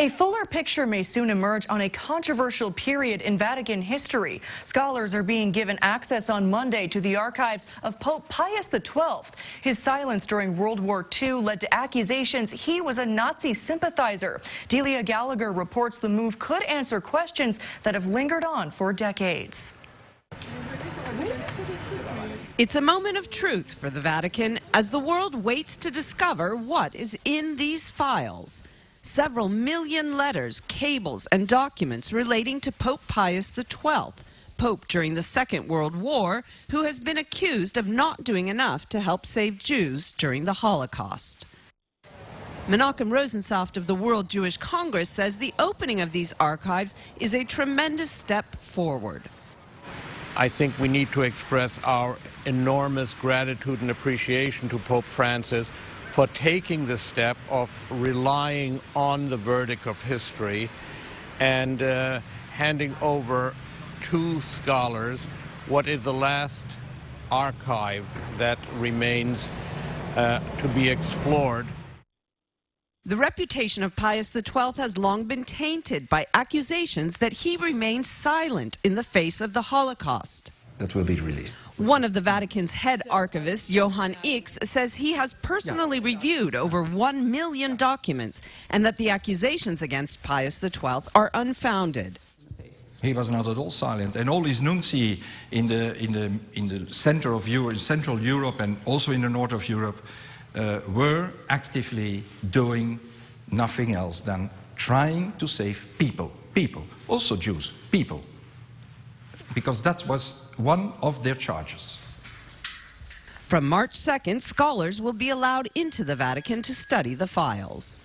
A fuller picture may soon emerge on a controversial period in Vatican history. Scholars are being given access on Monday to the archives of Pope Pius XII. His silence during World War II led to accusations he was a Nazi sympathizer. Delia Gallagher reports the move could answer questions that have lingered on for decades. It's a moment of truth for the Vatican as the world waits to discover what is in these files. Several million letters, cables, and documents relating to Pope Pius XII, Pope during the Second World War, who has been accused of not doing enough to help save Jews during the Holocaust. Menachem Rosensaft of the World Jewish Congress says the opening of these archives is a tremendous step forward. I think we need to express our enormous gratitude and appreciation to Pope Francis for taking the step of relying on the verdict of history and handing over to scholars what is the last archive that remains to be explored. The reputation of Pius XII has long been tainted by accusations that he remained silent in the face of the Holocaust. That will be released. One of the Vatican's head archivists, Johann X, says he has personally reviewed over 1 million documents and that the accusations against Pius XII are unfounded. He was not at all silent, and all his nunci in the center of Europe, Central Europe, and also in the north of Europe, were actively doing nothing else than trying to save people, also Jews, people, because that was one of their charges. From March 2nd, scholars will be allowed into the Vatican to study the files.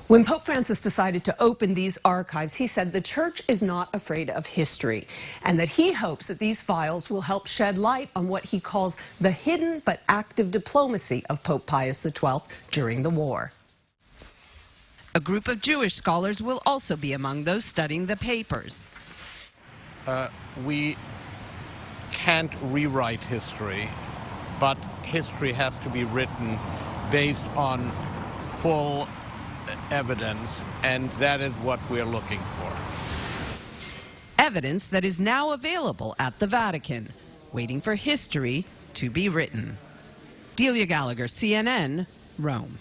When Pope Francis decided to open these archives, he said the Church is not afraid of history and that he hopes that these files will help shed light on what he calls the hidden but active diplomacy of Pope Pius XII during the war. A group of Jewish scholars will also be among those studying the papers. We can't rewrite history, but history has to be written based on full evidence, and that is what we're looking for. Evidence that is now available at the Vatican, waiting for history to be written. Delia Gallagher, CNN, Rome.